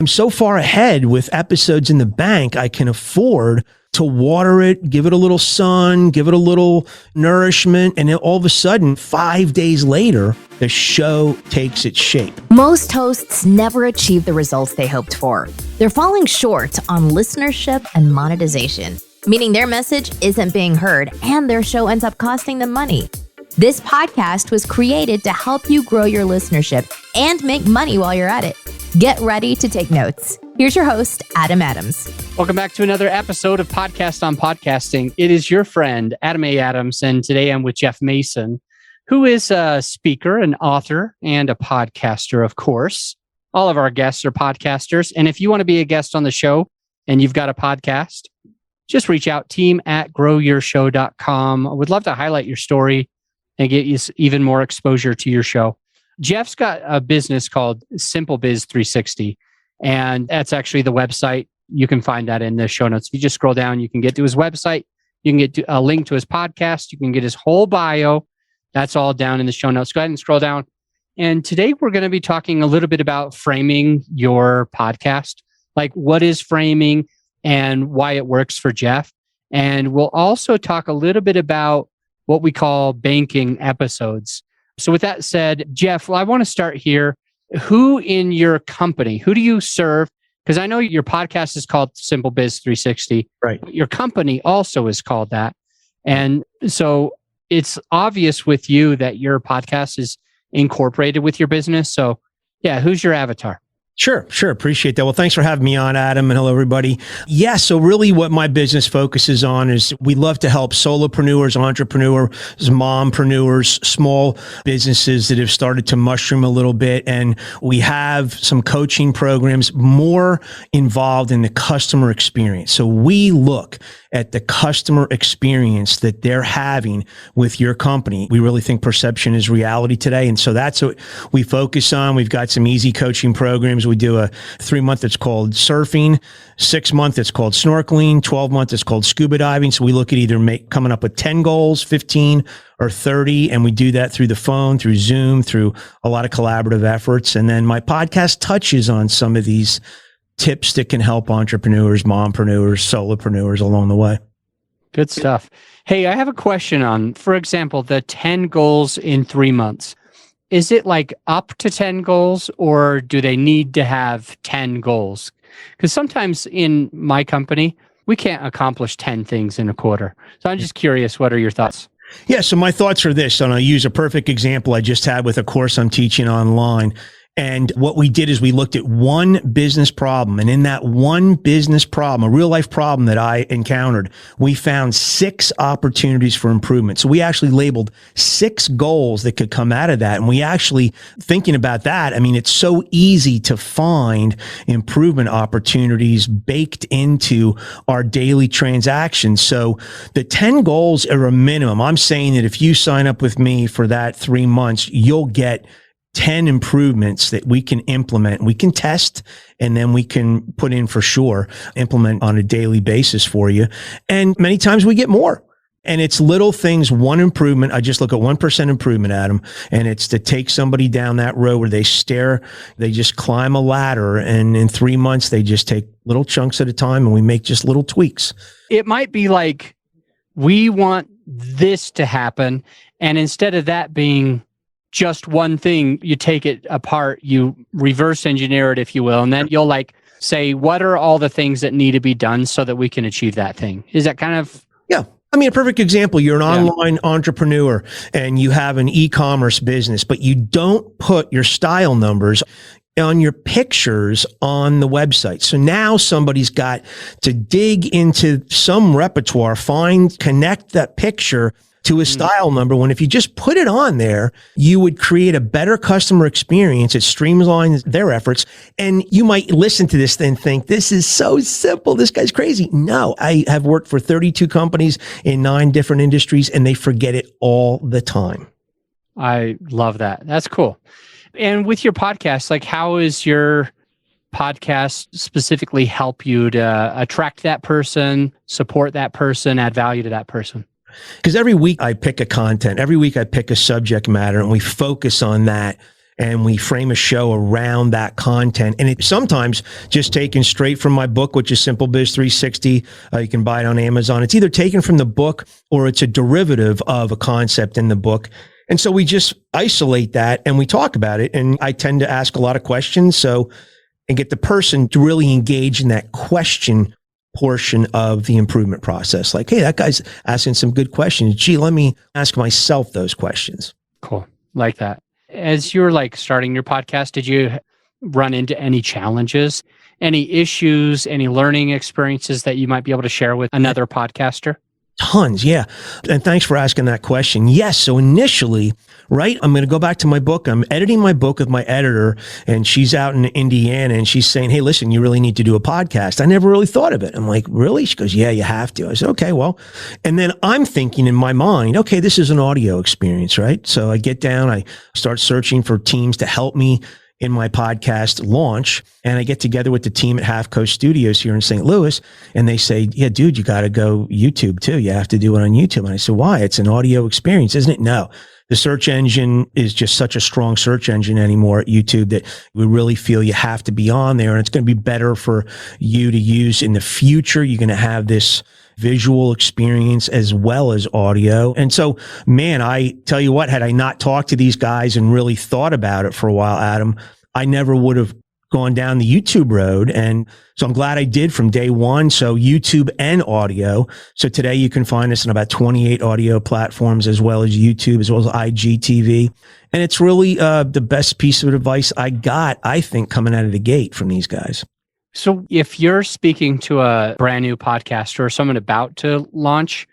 I'm so far ahead with episodes in the bank, I can afford to water it, give it a little sun, give it a little nourishment. And then all of a sudden, 5 days later, the show takes its shape. Most hosts never achieve the results they hoped for. They're falling short on listenership and monetization, meaning their message isn't being heard and their show ends up costing them money. This podcast was created to help you grow your listenership and make money while you're at it. Get ready to take notes. Here's your host, Adam Adams. Welcome back to another episode of Podcast on Podcasting. It is your friend, Adam A. Adams, and today I'm with Jeff Mason, who is a speaker, an author, and a podcaster, of course. All of our guests are podcasters, and if you want to be a guest on the show and you've got a podcast, just reach out, team@growyourshow.com. I would love to highlight your story and get you even more exposure to your show. Jeff's got a business called Simple Biz 360, and that's actually the website. You can find that in the show notes. If you just scroll down, you can get to his website. You can get to a link to his podcast. You can get his whole bio. That's all down in the show notes. Go ahead and scroll down. And today we're going to be talking a little bit about framing your podcast, like what is framing and why it works for Jeff. And we'll also talk a little bit about what we call banking episodes. So with that said, Jeff, I want to start here. Who in your company, who do you serve? Because I know your podcast is called Simple Biz 360. Right. Your company also is called that. And so it's obvious with you that your podcast is incorporated with your business. So yeah, who's your avatar? Sure. Appreciate that. Well, thanks for having me on, Adam, and hello, everybody. Yeah, so really what my business focuses on is we love to help solopreneurs, entrepreneurs, mompreneurs, small businesses that have started to mushroom a little bit. And we have some coaching programs more involved in the customer experience. So we look at the customer experience that they're having with your company. We really think perception is reality today. And so that's what we focus on. We've got some easy coaching programs. We do a 3-month that's called surfing, 6-month that's called snorkeling, 12-month that's called scuba diving. So we look at either coming up with 10 goals, 15 or 30. And we do that through the phone, through Zoom, through a lot of collaborative efforts. And then my podcast touches on some of these tips that can help entrepreneurs, mompreneurs, solopreneurs along the way. Good stuff. Hey, I have a question on, for example, the 10 goals in 3 months. Is it like up to 10 goals or do they need to have 10 goals? Because sometimes in my company, we can't accomplish 10 things in a quarter. So I'm just curious, what are your thoughts? Yeah, so my thoughts are this, and I'll use a perfect example I just had with a course I'm teaching online. And what we did is we looked at one business problem. And in that one business problem, a real life problem that I encountered, we found 6 opportunities for improvement. So we actually labeled 6 goals that could come out of that. And we actually, thinking about that, I mean, it's so easy to find improvement opportunities baked into our daily transactions. So the 10 goals are a minimum. I'm saying that if you sign up with me for that 3 months, you'll get 10 improvements that we can implement, we can test, and then we can put in for sure, implement on a daily basis for you. And many times we get more. And it's little things, one improvement. I just look at 1% improvement, Adam, and it's to take somebody down that road where they just climb a ladder, and in 3 months, they just take little chunks at a time, and we make just little tweaks. It might be like, we want this to happen, and instead of that being just one thing, you take it apart, you reverse engineer it, if you will, and then you'll like say, what are all the things that need to be done so that we can achieve that thing? Is that kind of... Yeah. I mean, a perfect example, you're an online entrepreneur and you have an e-commerce business, but you don't put your style numbers on your pictures on the website. So now somebody's got to dig into some repertoire, connect that picture to a style number, when if you just put it on there, you would create a better customer experience. It streamlines their efforts. And you might listen to this and think, this is so simple. This guy's crazy. No, I have worked for 32 companies in 9 different industries, and they forget it all the time. I love that. That's cool. And with your podcast, like, how is your podcast specifically help you to attract that person, support that person, add value to that person? Because every week I pick a content, every week I pick a subject matter, and we focus on that. and we frame a show around that content. And it's sometimes just taken straight from my book, which is Simple Biz 360. You can buy it on Amazon. It's either taken from the book or it's a derivative of a concept in the book. And so we just isolate that and we talk about it. And I tend to ask a lot of questions and get the person to really engage in that question portion of the improvement process. Like, hey, that guy's asking some good questions. Gee, let me ask myself those questions. Cool. Like that. As you're starting your podcast, did you run into any challenges, any issues, any learning experiences that you might be able to share with another podcaster? Tons, yeah. And thanks for asking that question. Yes. So initially, right, I'm going to go back to my book. I'm editing my book with my editor, and she's out in Indiana, and she's saying, hey, listen, you really need to do a podcast. I never really thought of it. I'm like, really? She goes, yeah, you have to. I said, okay, well. And then I'm thinking in my mind, okay, this is an audio experience, right? So I get down, I start searching for teams to help me in my podcast launch. And I get together with the team at Half Coast Studios here in St. Louis. And they say, yeah, dude, you got to go YouTube too. You have to do it on YouTube. And I said, why? It's an audio experience, isn't it? No, the search engine is just such a strong search engine anymore at YouTube that we really feel you have to be on there. And it's going to be better for you to use in the future. You're going to have this visual experience as well as audio. And so, man, I tell you what, had I not talked to these guys and really thought about it for a while, Adam, I never would have gone down the YouTube road. And so I'm glad I did from day one. So YouTube and audio. So today you can find us on about 28 audio platforms, as well as YouTube, as well as IGTV. And it's really the best piece of advice I got, I think, coming out of the gate from these guys. So if you're speaking to a brand new podcaster or someone about to launch,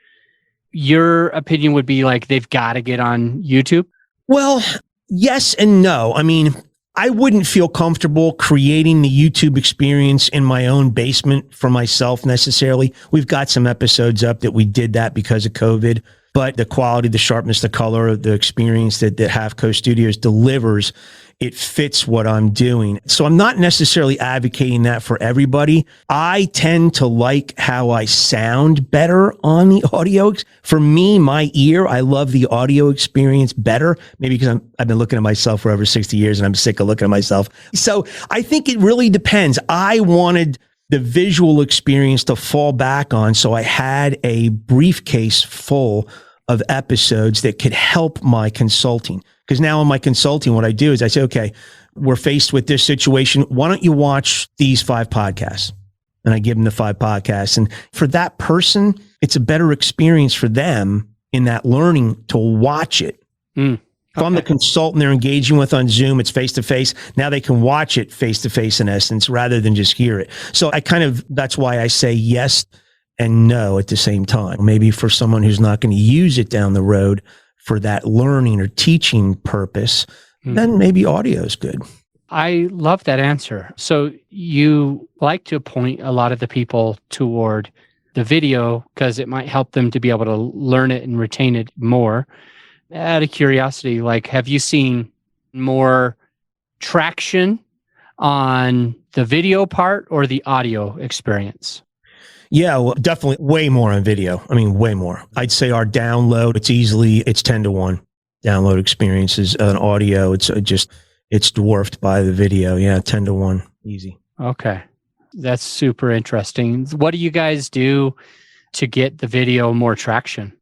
your opinion would be they've got to get on YouTube? Well, yes and no. I mean, I wouldn't feel comfortable creating the YouTube experience in my own basement for myself necessarily. We've got some episodes up that we did that because of COVID, but the quality, the sharpness, the color, the experience that Half Coast Studios delivers, it fits what I'm doing. So I'm not necessarily advocating that for everybody. I tend to like how I sound better on the audio. For me, my ear, I love the audio experience better. Maybe because I've been looking at myself for over 60 years and I'm sick of looking at myself. So I think it really depends. I wanted the visual experience to fall back on. So I had a briefcase full of episodes that could help my consulting. Because now in my consulting, what I do is I say, okay, we're faced with this situation. Why don't you watch these 5 podcasts? And I give them the 5 podcasts. And for that person, it's a better experience for them in that learning to watch it. If I'm the consultant they're engaging with on Zoom, it's face-to-face. Now they can watch it face-to-face in essence, rather than just hear it. So that's why I say yes and no at the same time. Maybe for someone who's not going to use it down the road for that learning or teaching purpose, then maybe audio is good. I love that answer. So you like to point a lot of the people toward the video because it might help them to be able to learn it and retain it more. Out of curiosity, have you seen more traction on the video part or the audio experience? Yeah, well, definitely way more on video. I mean, way more. I'd say our download, it's 10 to 1 download experiences on audio. It's dwarfed by the video. Yeah, 10 to 1, easy. Okay. That's super interesting. What do you guys do to get the video more traction?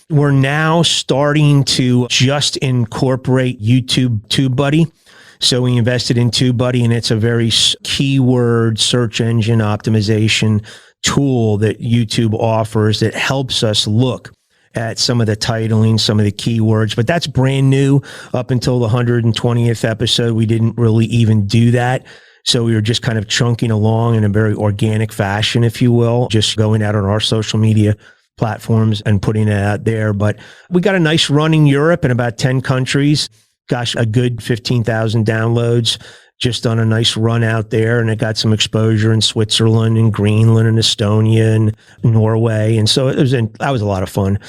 We're now starting to just incorporate TubeBuddy. So we invested in TubeBuddy, and it's a very keyword search engine optimization tool that YouTube offers that helps us look at some of the titling, some of the keywords, but that's brand new. Up until the 120th episode, we didn't really even do that. So we were just kind of chunking along in a very organic fashion, if you will, just going out on our social media platforms and putting it out there. But we got a nice run in Europe in about 10 countries. Gosh, a good 15,000 downloads just on a nice run out there. And it got some exposure in Switzerland and Greenland and Estonia and Norway. And so that was a lot of fun.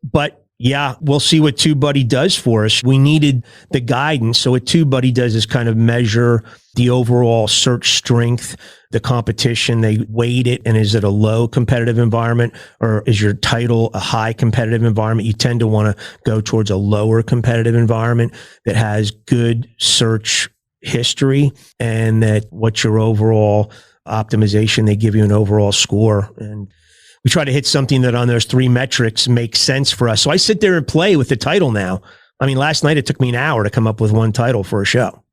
But Yeah, we'll see what TubeBuddy does for us. We needed the guidance. So what TubeBuddy does is kind of measure the overall search strength, the competition. They weight it. And is it a low competitive environment, or is your title a high competitive environment? You tend to want to go towards a lower competitive environment that has good search history, and that what's your overall optimization. They give you an overall score. And we try to hit something that on those three metrics makes sense for us. So I sit there and play with the title now. I mean, last night it took me an hour to come up with one title for a show.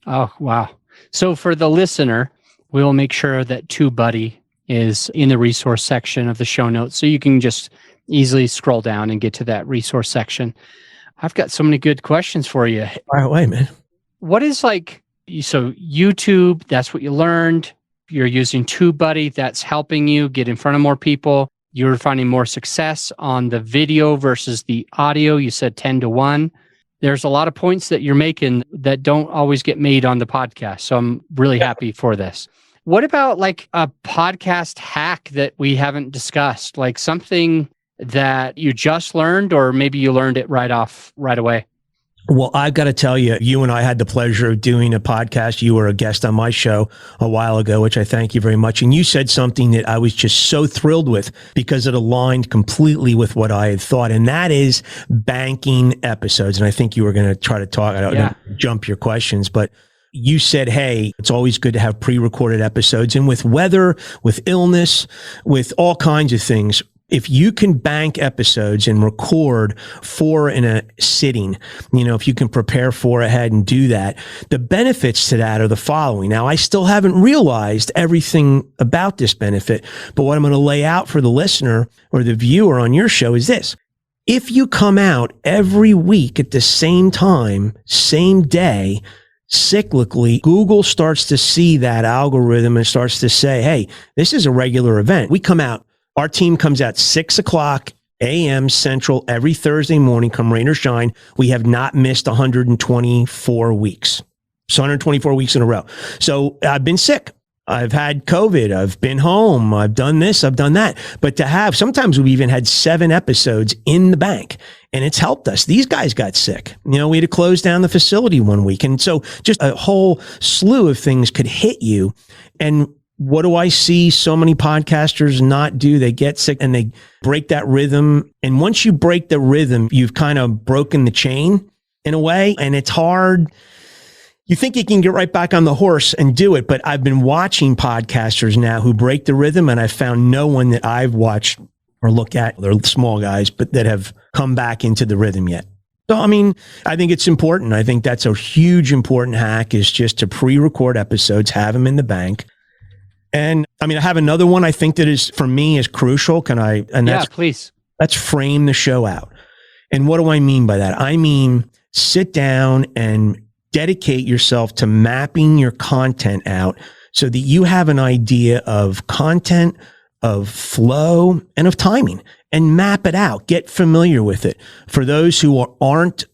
Oh, wow. So for the listener, we will make sure that TubeBuddy is in the resource section of the show notes, so you can just easily scroll down and get to that resource section. I've got so many good questions for you. Fire away, man. What is so YouTube, that's what you learned. You're using TubeBuddy, that's helping you get in front of more people. You're finding more success on the video versus the audio. You said 10-1. There's a lot of points that you're making that don't always get made on the podcast. So I'm really happy for this. What about like a podcast hack that we haven't discussed? Like something that you just learned, or maybe you learned it right away? Well, I've got to tell you, you and I had the pleasure of doing a podcast. You were a guest on my show a while ago, which I thank you very much. And you said something that I was just so thrilled with because it aligned completely with what I had thought. And that is banking episodes. And I think you were going to try to talk, I don't jump your questions, but you said, hey, it's always good to have pre-recorded episodes. And with weather, with illness, with all kinds of things, if you can bank episodes and record 4 in a sitting, if you can prepare 4 ahead and do that, the benefits to that are the following. Now, I still haven't realized everything about this benefit, but what I'm going to lay out for the listener or the viewer on your show is this. If you come out every week at the same time, same day, cyclically, Google starts to see that algorithm and starts to say, hey, this is a regular event. We come out. Our team comes out 6:00 a.m. Central every Thursday morning, come rain or shine. We have not missed 124 weeks. It's 124 weeks in a row. So I've been sick. I've had COVID. I've been home. I've done this. I've done that. But sometimes we've even had 7 episodes in the bank, and it's helped us. These guys got sick. We had to close down the facility one week. And so just a whole slew of things could hit you. And what do I see so many podcasters not do? They get sick and they break that rhythm. And once you break the rhythm, you've kind of broken the chain in a way. And it's hard. You think you can get right back on the horse and do it. But I've been watching podcasters now who break the rhythm, and I've found no one that I've watched or look at, they're small guys, but that have come back into the rhythm yet. So, I think it's important. I think that's a huge important hack, is just to pre-record episodes, have them in the bank. And I have another one I think that is, for me, is crucial. Can I? And that's, please. Let's frame the show out. And what do I mean by that? I mean, sit down and dedicate yourself to mapping your content out so that you have an idea of content, of flow, and of timing, and map it out. Get familiar with it. For those who aren't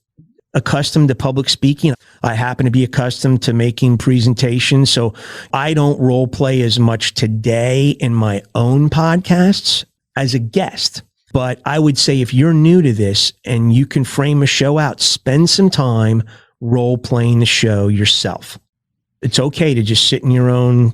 accustomed to public speaking, I happen to be accustomed to making presentations, so I don't role play as much today in my own podcasts as a guest. But I would say if you're new to this and you can frame a show out, spend some time role playing the show yourself. It's okay to just sit in your own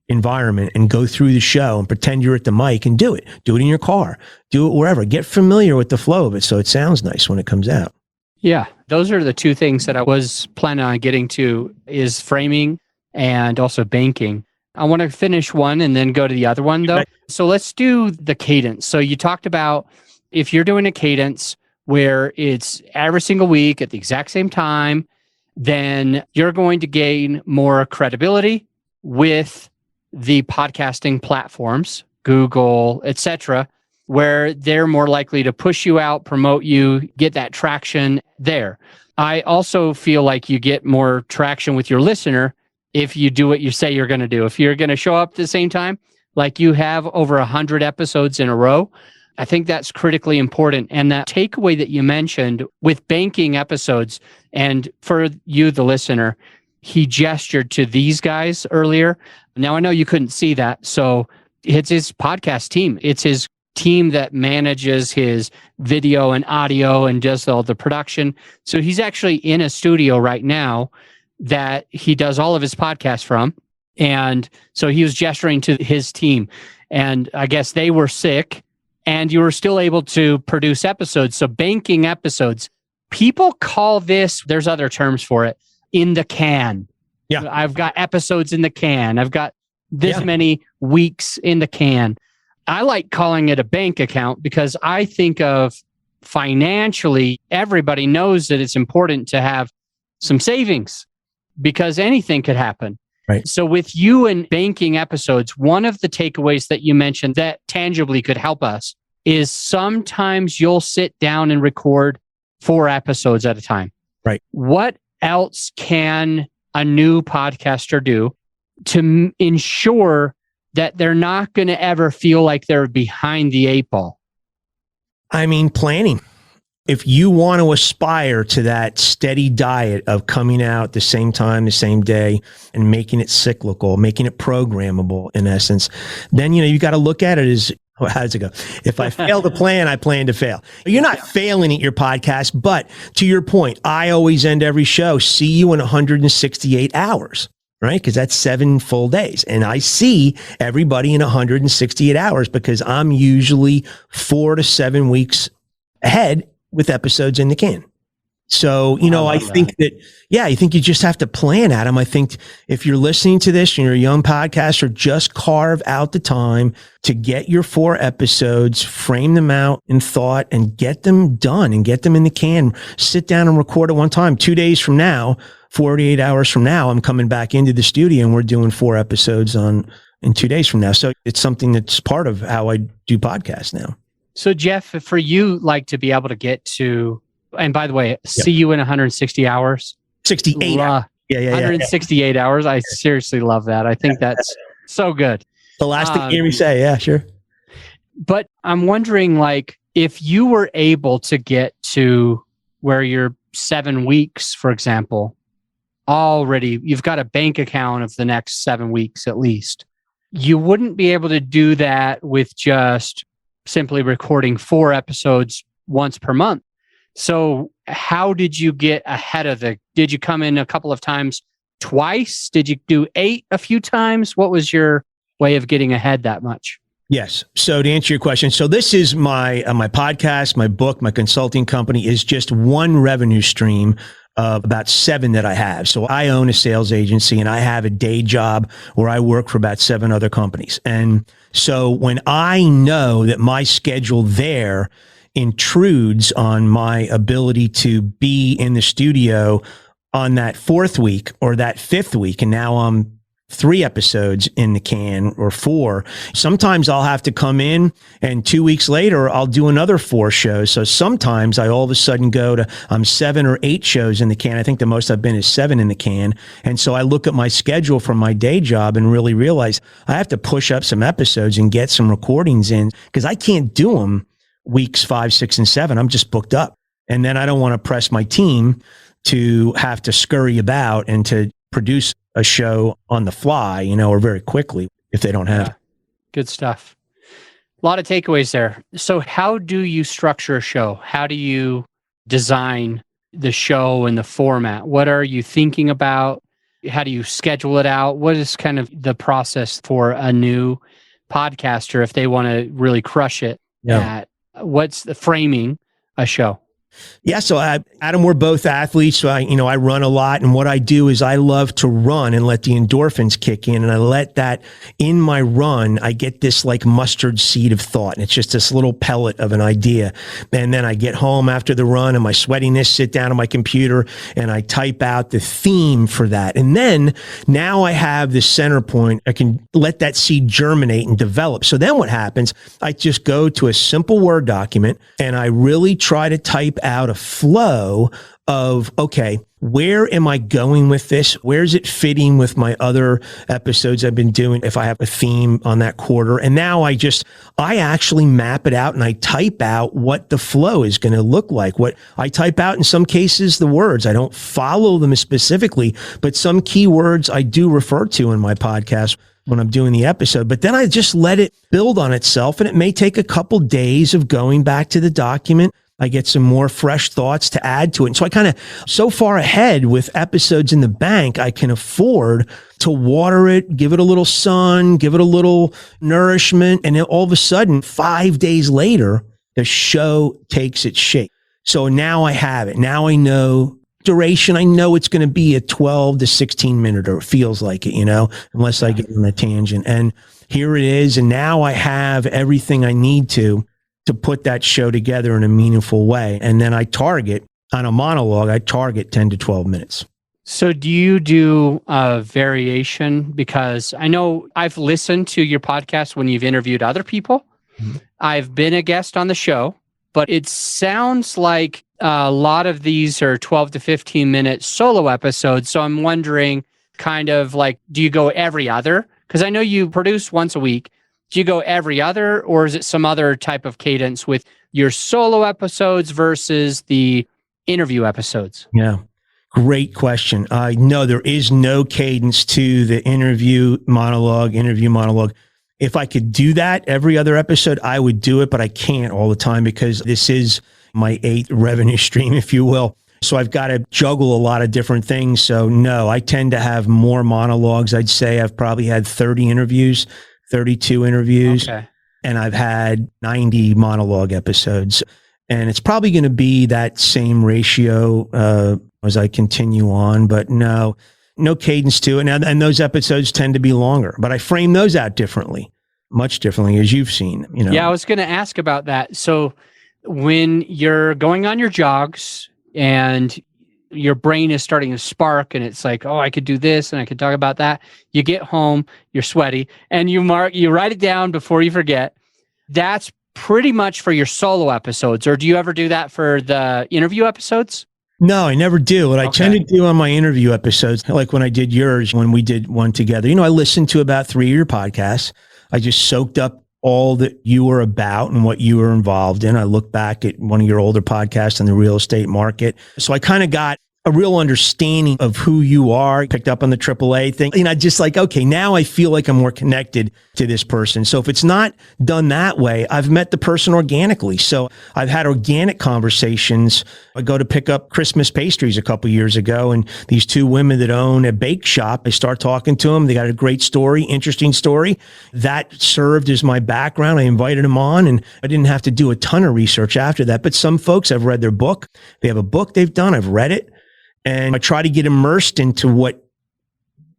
environment and go through the show and pretend you're at the mic and do it. Do it in your car. Do it wherever. Get familiar with the flow of it so it sounds nice when it comes out. Yeah, those are the 2 things that I was planning on getting to, is framing and also banking. I want to finish one and then go to the other one, though. So let's do the cadence. So you talked about if you're doing a cadence where it's every single week at the exact same time, then you're going to gain more credibility with the podcasting platforms, Google, etc., where they're more likely to push you out, promote you, get that traction there. I also feel like you get more traction with your listener if you do what you say you're going to do. If you're going to show up at the same time, like you have over 100 episodes in a row, I think that's critically important. And that takeaway that you mentioned with banking episodes, and for you, the listener, he gestured to these guys earlier. Now, I know you couldn't see that. So it's his podcast team. It's his team that manages his video and audio and does all the production. So he's actually in a studio right now that he does all of his podcasts from. And so he was gesturing to his team. And I guess they were sick and you were still able to produce episodes. So banking episodes, people call this, there's other terms for it, in the can. Yeah. I've got episodes in the can. I've got this many weeks in the can. I like calling it a bank account because I think of financially, everybody knows that it's important to have some savings because anything could happen. Right. So with you and banking episodes, one of the takeaways that you mentioned that tangibly could help us is sometimes you'll sit down and record 4 episodes at a time. Right. What else can a new podcaster do to ensure that they're not going to ever feel like they're behind the 8 ball? I mean, planning. If you want to aspire to that steady diet of coming out the same time, the same day, and making it cyclical, making it programmable in essence, then, you got to look at it as, how does it go? If I fail to plan, I plan to fail. You're not failing at your podcast, but to your point, I always end every show, see you in 168 hours. Right? Because that's 7 full days. And I see everybody in 168 hours because I'm usually 4 to 7 weeks ahead with episodes in the can. So, I think I think you just have to plan, Adam. I think if you're listening to this and you're a young podcaster, just carve out the time to get your 4 episodes, frame them out in thought and get them done and get them in the can. Sit down and record at one time. 2 days from now, 48 hours from now, I'm coming back into the studio and we're doing 4 episodes in 2 days from now. So it's something that's part of how I do podcasts now. So Jeff, for you, like to be able to get to, and by the way, see you in 160 hours. 68. 168 hours. I seriously love that. I think that's so good. The last thing you hear me say. Yeah, sure. But I'm wondering, like, if you were able to get to where you're 7 weeks, for example, already, you've got a bank account of the next 7 weeks at least. You wouldn't be able to do that with just simply recording 4 episodes once per month. So how did you get ahead of it? Did you come in a couple of times twice? Did you do 8 a few times? What was your way of getting ahead that much? Yes. So to answer your question, so this is my podcast, my book, my consulting company is just one revenue stream of about 7 that I have. So I own a sales agency and I have a day job where I work for about 7 other companies. And so when I know that my schedule there intrudes on my ability to be in the studio on that 4th week or that 5th week, and now I'm 3 episodes in the can or 4. Sometimes I'll have to come in and 2 weeks later, I'll do another 4 shows. So sometimes I all of a sudden go to, I'm 7 or 8 shows in the can. I think the most I've been is 7 in the can. And so I look at my schedule from my day job and really realize I have to push up some episodes and get some recordings in because I can't do them weeks 5, 6, and 7. I'm just booked up. And then I don't want to press my team to have to scurry about and to produce a show on the fly, or very quickly if they don't have. Good stuff. A lot of takeaways there. So how do you structure a show? How do you design the show and the format? What are you thinking about? How do you schedule it out? What is kind of the process for a new podcaster if they want to really crush it? What's the framing a show? Yeah. So Adam, we're both athletes. So I run a lot. And what I do is I love to run and let the endorphins kick in. And I let that in my run, I get this like mustard seed of thought. And it's just this little pellet of an idea. And then I get home after the run and my sweatiness, sit down on my computer and I type out the theme for that. And then now I have this center point. I can let that seed germinate and develop. So then what happens? I just go to a simple Word document and I really try to type out a flow of, okay, where am I going with this? Where's it fitting with my other episodes I've been doing if I have a theme on that quarter? And now I actually map it out and I type out what the flow is going to look like. What I type out in some cases, the words, I don't follow them specifically, but some keywords I do refer to in my podcast. when I'm doing the episode, but then I just let it build on itself, and it may take a couple days of going back to the document. I get some more fresh thoughts to add to it. And so I kind of so far ahead with episodes in the bank, I can afford to water it, give it a little sun, give it a little nourishment. And then all of a sudden, 5 days later, the show takes its shape. So now I have it. Now I know duration. I know it's going to be a 12 to 16 minute, or it feels like it, unless I get on a tangent. And here it is. And now I have everything I need to put that show together in a meaningful way. And then I target on a monologue, I target 10 to 12 minutes. So do you do a variation? Because I know I've listened to your podcast when you've interviewed other people. Mm-hmm. I've been a guest on the show, but it sounds like a lot of these are 12 to 15 minute solo episodes. So I'm wondering kind of like, do you go every other? Because I know you produce once a week. Do you go every other, or is it some other type of cadence with your solo episodes versus the interview episodes? Yeah. Great question. No, there is no cadence to the interview monologue. If I could do that every other episode, I would do it, but I can't all the time because this is my 8th revenue stream, if you will. So I've got to juggle a lot of different things. So no, I tend to have more monologues. I'd say I've probably had 30 interviews, 32 interviews, okay, and I've had 90 monologue episodes. And it's probably going to be that same ratio as I continue on, but no cadence to it. And those episodes tend to be longer, but I frame those out differently, much differently, as you've seen. Yeah, I was going to ask about that. So when you're going on your jogs and your brain is starting to spark and it's like, oh, I could do this and I could talk about that. You get home, you're sweaty, and you write it down before you forget. That's pretty much for your solo episodes. Or do you ever do that for the interview episodes? No, I never do. What I tend to do on my interview episodes, like when I did yours, when we did one together, I listened to about 3 of your podcasts. I just soaked up all that you were about and what you were involved in. I looked back at one of your older podcasts on the real estate market. So I kind of got a real understanding of who you are, picked up on the AAA thing. Just like, okay, now I feel like I'm more connected to this person. So if it's not done that way, I've met the person organically. So I've had organic conversations. I go to pick up Christmas pastries a couple of years ago, and these 2 women that own a bake shop, I start talking to them. They got a great story, interesting story. That served as my background. I invited them on, and I didn't have to do a ton of research after that. But some folks, I've read their book. They have a book they've done. I've read it. And I try to get immersed into what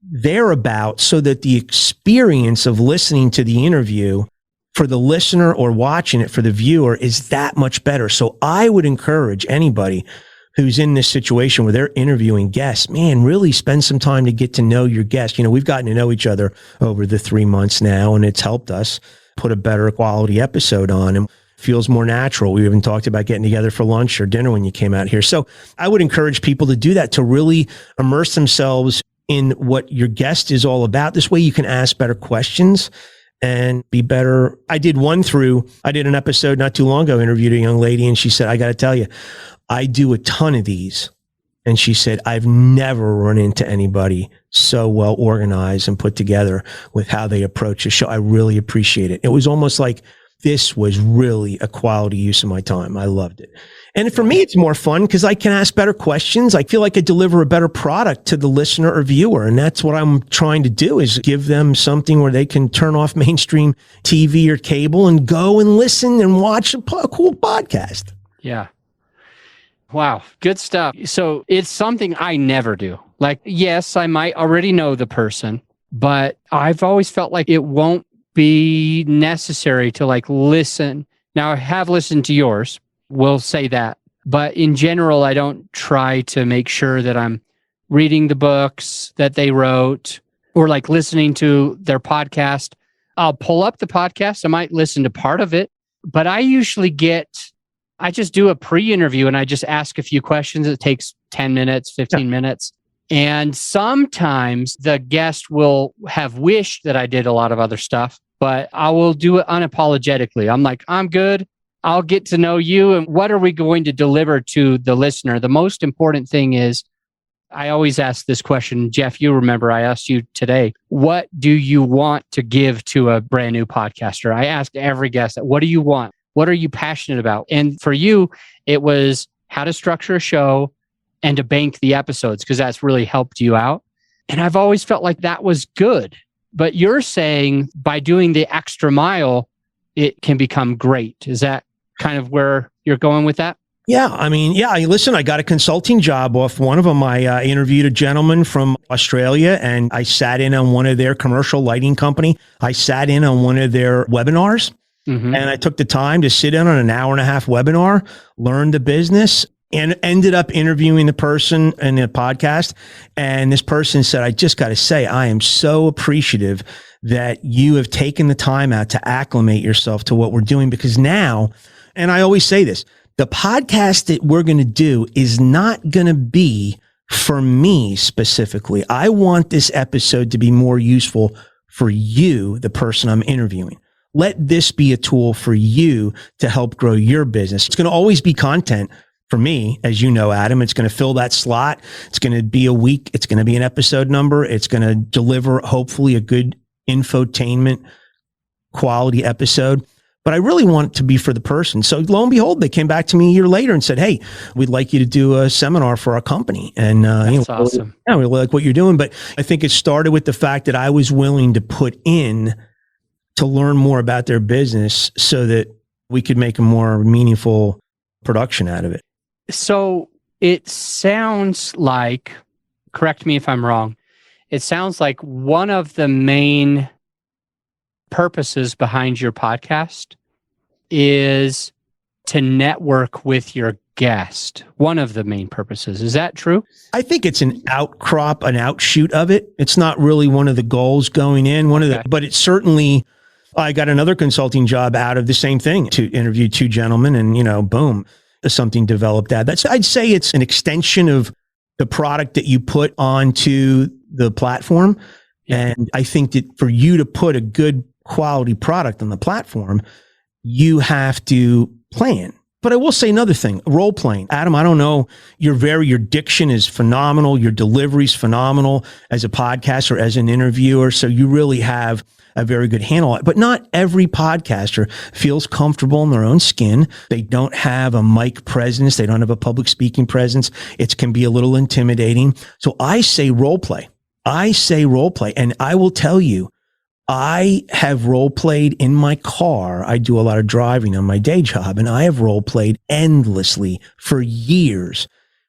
they're about so that the experience of listening to the interview for the listener or watching it for the viewer is that much better. So I would encourage anybody who's in this situation where they're interviewing guests, man, really spend some time to get to know your guest. We've gotten to know each other over the 3 months now, and it's helped us put a better quality episode on. And feels more natural. We even talked about getting together for lunch or dinner when you came out here. So I would encourage people to do that, to really immerse themselves in what your guest is all about. This way you can ask better questions and be better. I did an episode not too long ago, interviewed a young lady, and she said, I got to tell you, I do a ton of these. And she said, I've never run into anybody so well organized and put together with how they approach a show. I really appreciate it. It was almost like, this was really a quality use of my time. I loved it. And for me, it's more fun because I can ask better questions. I feel like I deliver a better product to the listener or viewer. And that's what I'm trying to do, is give them something where they can turn off mainstream TV or cable and go and listen and watch a cool podcast. Yeah. Wow. Good stuff. So it's something I never do. Like, yes, I might already know the person, but I've always felt like it won't be necessary to listen. Now, I have listened to yours, we'll say that. But in general, I don't try to make sure that I'm reading the books that they wrote or listening to their podcast. I'll pull up the podcast. I might listen to part of it, but I just do a pre-interview and I just ask a few questions. It takes 10 minutes, 15 minutes. And sometimes the guest will have wished that I did a lot of other stuff, but I will do it unapologetically. I'm like, I'm good. I'll get to know you. And what are we going to deliver to the listener? The most important thing is I always ask this question. Jeff, you remember I asked you today, what do you want to give to a brand new podcaster? I asked every guest, what do you want? What are you passionate about? And for you, it was how to structure a show and to bank the episodes, because that's really helped you out. And I've always felt like that was good. But you're saying by doing the extra mile, it can become great. Is that kind of where you're going with that? Yeah. I mean, listen, I got a consulting job off one of them. I interviewed a gentleman from Australia, and I sat in on one of their commercial lighting company. I sat in on one of their webinars, and I took the time to sit in on an 1.5-hour webinar, learn the business, and ended up interviewing the person in the podcast. And this person said, I just got to say, I am so appreciative that you have taken the time out to acclimate yourself to what we're doing, because now, and I always say this, the podcast that we're going to do is not going to be for me specifically. I want this episode to be more useful for you, the person I'm interviewing. Let this be a tool for you to help grow your business. It's going to always be content for me, as you know, Adam. It's going to fill that slot. It's going to be a week. It's going to be an episode number. It's going to deliver, hopefully, a good infotainment quality episode. But I really want it to be for the person. So lo and behold, they came back to me a year later and said, hey, we'd like you to do a seminar for our company. And that's awesome. Yeah, we really like what you're doing. But I think it started with the fact that I was willing to put in to learn more about their business so that we could make a more meaningful production out of it. So it sounds like, correct me if I'm wrong, it sounds like one of the main purposes behind your podcast is to network with your guest. One of the main purposes. Is that true? I think it's an outcrop, an outshoot of it. It's not really one of the goals going in. But it's certainly, I got another consulting job out of the same thing, to interview two gentlemen, and boom, something developed out. I'd say it's an extension of the product that you put onto the platform. And I think that for you to put a good quality product on the platform, you have to plan. But I will say another thing, role playing. Adam, I don't know, your diction is phenomenal. Your delivery is phenomenal as a podcaster, as an interviewer. So you really have a very good handle on it. But not every podcaster feels comfortable in their own skin. They don't have a mic presence. They don't have a public speaking presence. It can be a little intimidating. So I say role play. And I will tell you, I have role played in my car. I do a lot of driving on my day job, and I have role played endlessly for years.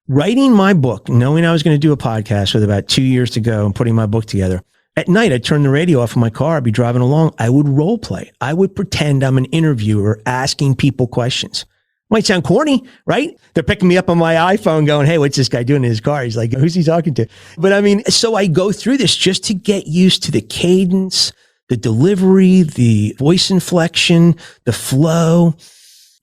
Writing my book, knowing I was going to do a podcast with about 2 years to go and putting my book together. At night, I'd turn the radio off in my car. I'd be driving along. I would role play. I would pretend I'm an interviewer asking people questions. Might sound corny, right? They're picking me up on my iPhone going, hey, what's this guy doing in his car? He's like, who's he talking to? But I mean, so I go through this just to get used to the cadence, the delivery, the voice inflection, the flow.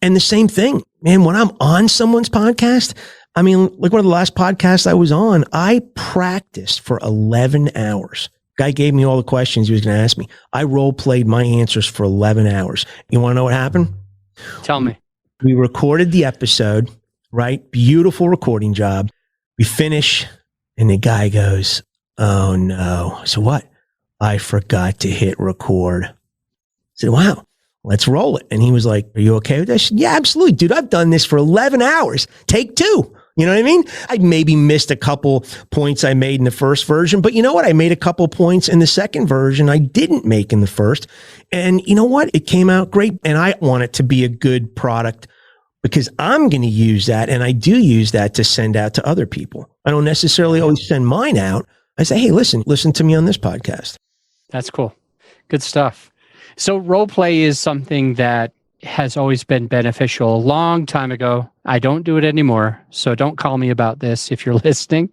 And the same thing, man, when I'm on someone's podcast, I mean, like one of the last podcasts I was on, I practiced for 11 hours. Guy gave me all the questions he was going to ask me. I role played my answers for 11 hours. You want to know what happened? Tell me. We recorded the episode, right? Beautiful recording job. We finish, and the guy goes, oh no. So what? I forgot to hit record. I said, wow, let's roll it. And he was like, are you okay with that? I said, yeah, absolutely, dude. I've done this for 11 hours. Take two. You know what I mean? I maybe missed a couple points I made in the first version, but you know what? I made a couple points in the second version I didn't make in the first. And you know what? It came out great. And I want it to be a good product because I'm going to use that. And I do use that to send out to other people. I don't necessarily always send mine out. I say, hey, listen to me on this podcast. That's cool. Good stuff. So role play is something that has always been beneficial. A long time ago, I don't do it anymore, so don't call me about this if you're listening.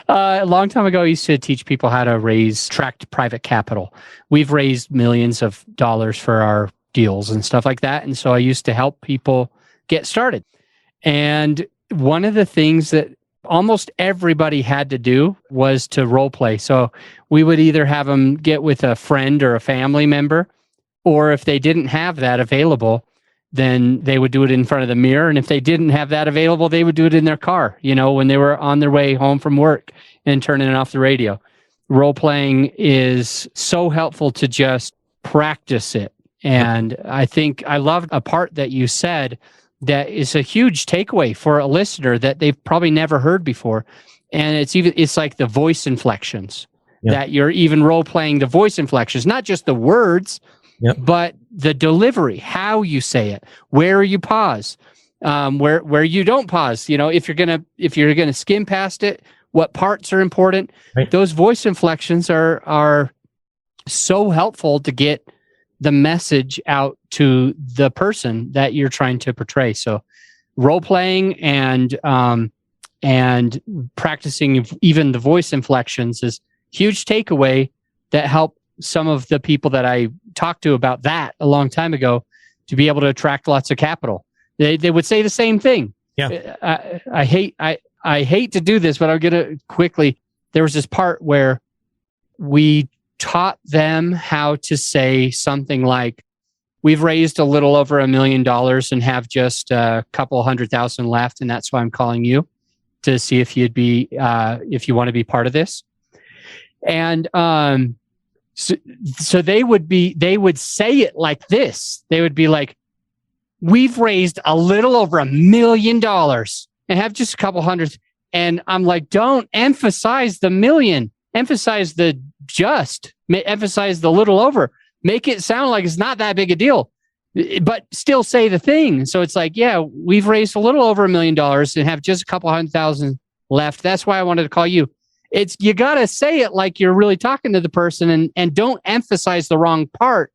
A long time ago, I used to teach people how to raise tracked private capital. We've raised millions of dollars for our deals and stuff like that, and so I used to help people get started. And one of the things that almost everybody had to do was to role play. So we would either have them get with a friend or a family member, or if they didn't have that available, then they would do it in front of the mirror. And if they didn't have that available, they would do it in their car, when they were on their way home from work and turning off the radio. Role playing is so helpful to just practice it. And I think I loved a part that you said that is a huge takeaway for a listener that they've probably never heard before. And it's like the voice inflections, that you're even role playing the voice inflections, not just the words, but the delivery, how you say it, where you pause, where you don't pause. If you're gonna skim past it, what parts are important. Right. Those voice inflections are so helpful to get the message out to the person that you're trying to portray. So role playing and practicing even the voice inflections is huge takeaway that help some of the people that I talked to about that a long time ago to be able to attract lots of capital. They would say the same thing. Yeah. I hate to do this, but I'm going to quickly. There was this part where we taught them how to say something like, we've raised a little over $1 million and have just a couple 100,000 left. And that's why I'm calling you to see if you'd be, if you want to be part of this. And, so they would say it like this. They would be like, we've raised a little over $1 million and have just a couple hundred. And I'm like, don't emphasize the million, emphasize the emphasize the little over, make it sound like it's not that big a deal, but still say the thing. So it's like, yeah, we've raised a little over $1 million and have just a couple 100,000 left. That's why I wanted to call you. You got to say it like you're really talking to the person and don't emphasize the wrong part.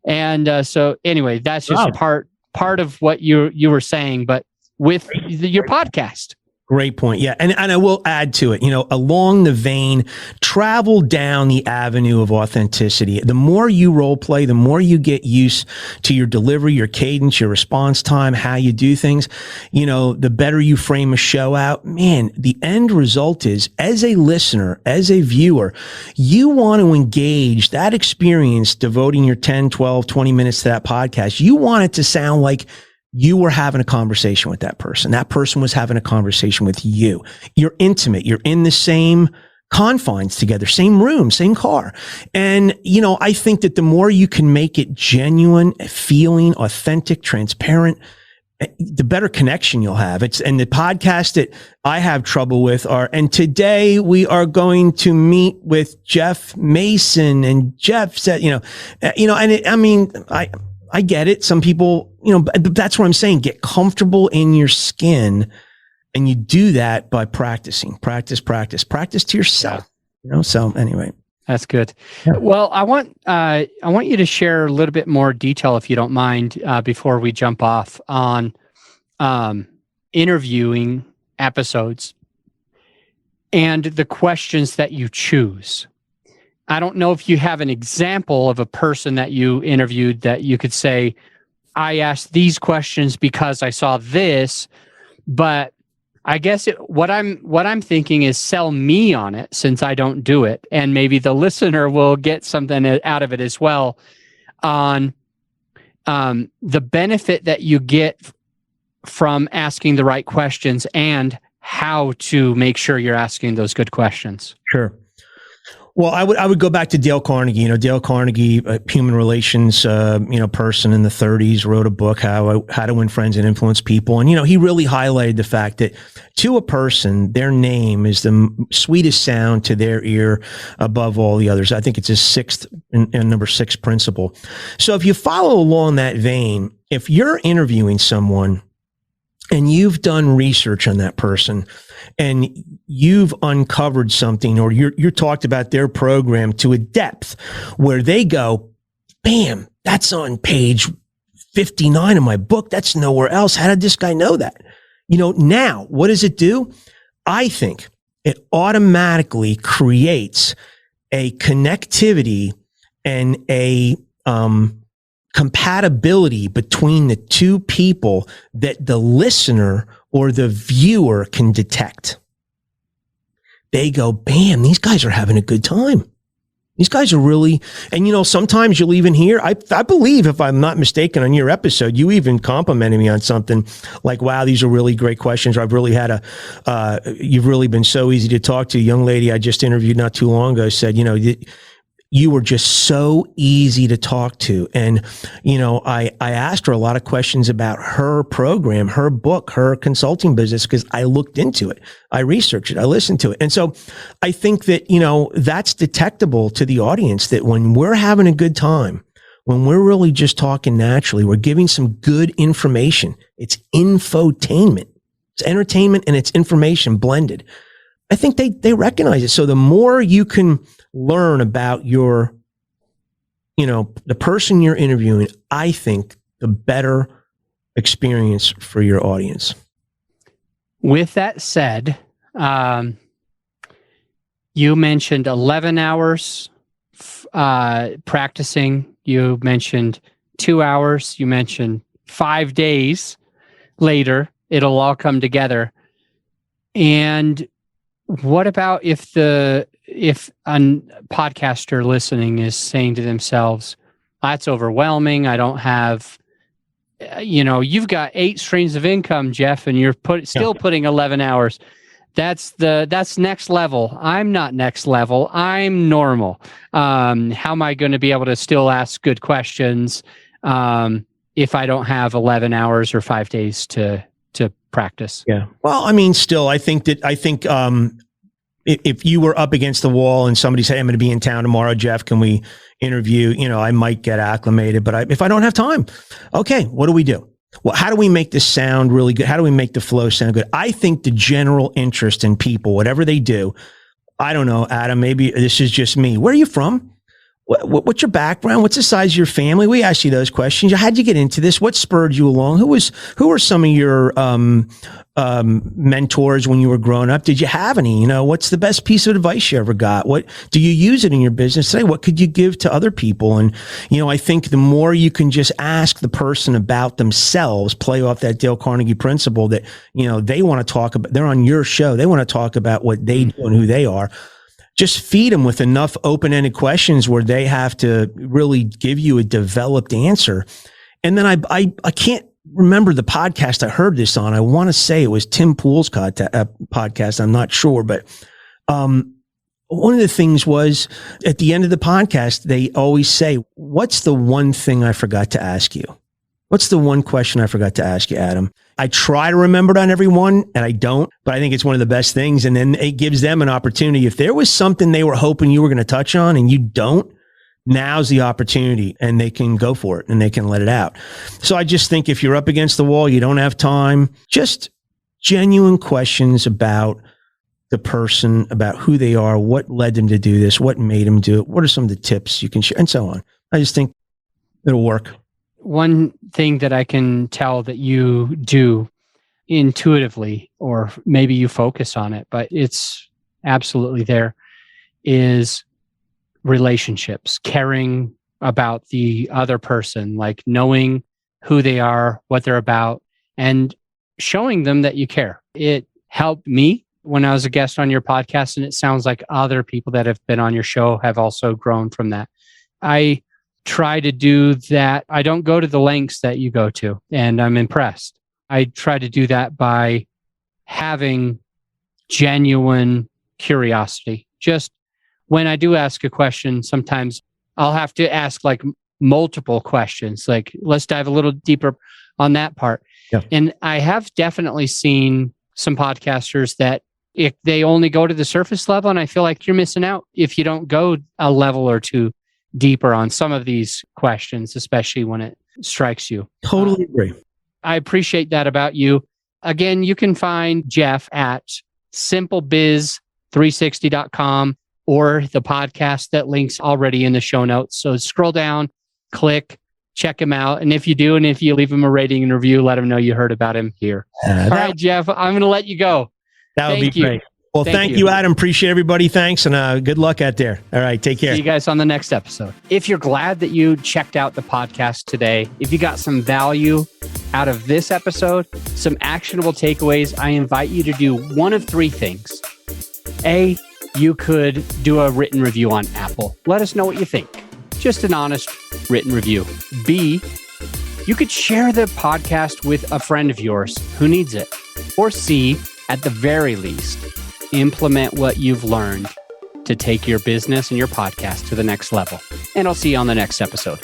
And so anyway, that's just part of what you were saying, but with your podcast. Great point. Yeah. And I will add to it, along the vein, travel down the avenue of authenticity. The more you role play, the more you get used to your delivery, your cadence, your response time, how you do things, the better you frame a show out. Man, the end result is, as a listener, as a viewer, you want to engage that experience, devoting your 10, 12, 20 minutes to that podcast. You want it to sound like you were having a conversation with that person. That person was having a conversation with you. You're intimate. You're in the same confines together, same room, same car. And, I think that the more you can make it genuine, feeling, authentic, transparent, the better connection you'll have. And the podcast that I have trouble with and today we are going to meet with Jeff Mason, and Jeff said, I get it. Some people, but that's what I'm saying. Get comfortable in your skin, and you do that by practicing. Practice to yourself. So anyway, that's good. Yeah. Well, I want you to share a little bit more detail, if you don't mind, before we jump off on interviewing episodes and the questions that you choose. I don't know if you have an example of a person that you interviewed that you could say, I asked these questions because I saw this, but I guess what I'm thinking is sell me on it, since I don't do it, and maybe the listener will get something out of it as well, on the benefit that you get from asking the right questions and how to make sure you're asking those good questions. Sure. Well, I would go back to Dale Carnegie. Dale Carnegie, a human relations, person in the 30s, wrote a book, How to Win Friends and Influence People. And, he really highlighted the fact that to a person, their name is the sweetest sound to their ear above all the others. I think it's his number 6 principle. So if you follow along that vein, if you're interviewing someone and you've done research on that person, and you've uncovered something, or you're talked about their program to a depth where they go, bam, that's on page 59 of my book. That's nowhere else. How did this guy know that? Now, what does it do? I think it automatically creates a connectivity and a compatibility between the two people that the listener or the viewer can detect. They go, bam, these guys are having a good time. These guys are really, and sometimes you'll even hear, I believe, if I'm not mistaken, on your episode, you even complimented me on something like, wow, these are really great questions. Or I've really had you've really been so easy to talk to. A young lady I just interviewed not too long ago said, you were just so easy to talk to. And, I asked her a lot of questions about her program, her book, her consulting business, because I looked into it. I researched it. I listened to it. And so I think that, that's detectable to the audience, that when we're having a good time, when we're really just talking naturally, we're giving some good information. It's infotainment. It's entertainment and it's information blended. I think they recognize it. So the more you can learn about your, the person you're interviewing, I think the better experience for your audience. With that said, you mentioned 11 hours practicing. You mentioned 2 hours. You mentioned 5 days later, it'll all come together. And what about if a podcaster listening is saying to themselves, that's overwhelming. I don't have, you've got 8 streams of income, Jeff, and you're still putting 11 hours. That's next level. I'm not next level. I'm normal. How am I going to be able to still ask good questions if I don't have 11 hours or 5 days to practice? Yeah. Well, still, I think if you were up against the wall and somebody said, I'm going to be in town tomorrow, Jeff, can we interview? I might get acclimated, but if I don't have time, okay, what do we do? Well, how do we make this sound really good? How do we make the flow sound good? I think the general interest in people, whatever they do, I don't know, Adam, maybe this is just me. Where are you from? What's your background? What's the size of your family? We ask you those questions. How'd you get into this? What spurred you along? Who were some of your mentors when you were growing up? Did you have any? What's the best piece of advice you ever got? What do you use it in your business today? What could you give to other people? And I think the more you can just ask the person about themselves, play off that Dale Carnegie principle that they want to talk about. They're on your show. They want to talk about what they do and who they are. Just feed them with enough open-ended questions where they have to really give you a developed answer. And then I can't remember the podcast I heard this on. I want to say it was Tim Pool's podcast. I'm not sure, but one of the things was at the end of the podcast, they always say, what's the one thing I forgot to ask you? What's the one question I forgot to ask you, Adam? I try to remember it on every one, and I don't, but I think it's one of the best things. And then it gives them an opportunity. If there was something they were hoping you were going to touch on and you don't, now's the opportunity, and they can go for it and they can let it out. So I just think if you're up against the wall, you don't have time, just genuine questions about the person, about who they are, what led them to do this, what made them do it, what are some of the tips you can share, and so on. I just think it'll work. One thing that I can tell that you do intuitively, or maybe you focus on it, but it's absolutely there, is relationships, caring about the other person, like knowing who they are, what they're about, and showing them that you care. It helped me when I was a guest on your podcast, and it sounds like other people that have been on your show have also grown from that. I try to do that. I don't go to the lengths that you go to, and I'm impressed. I try to do that by having genuine curiosity. Just when I do ask a question, sometimes I'll have to ask like multiple questions, like let's dive a little deeper on that part. Yeah. And I have definitely seen some podcasters that if they only go to the surface level, and I feel like you're missing out if you don't go a level or two deeper on some of these questions, especially when it strikes you. Totally agree. I appreciate that about you. Again, you can find Jeff at simplebiz360.com or the podcast that links already in the show notes. So scroll down, click, check him out. And if you do, and if you leave him a rating and review, let him know you heard about him here. All right, Jeff, I'm going to let you go. That would be great. Well, thank you, Adam. Appreciate everybody. Thanks. And good luck out there. All right. Take care. See you guys on the next episode. If you're glad that you checked out the podcast today, if you got some value out of this episode, some actionable takeaways, I invite you to do one of three things. A, you could do a written review on Apple. Let us know what you think. Just an honest written review. B, you could share the podcast with a friend of yours who needs it. Or C, at the very least, implement what you've learned to take your business and your podcast to the next level. And I'll see you on the next episode.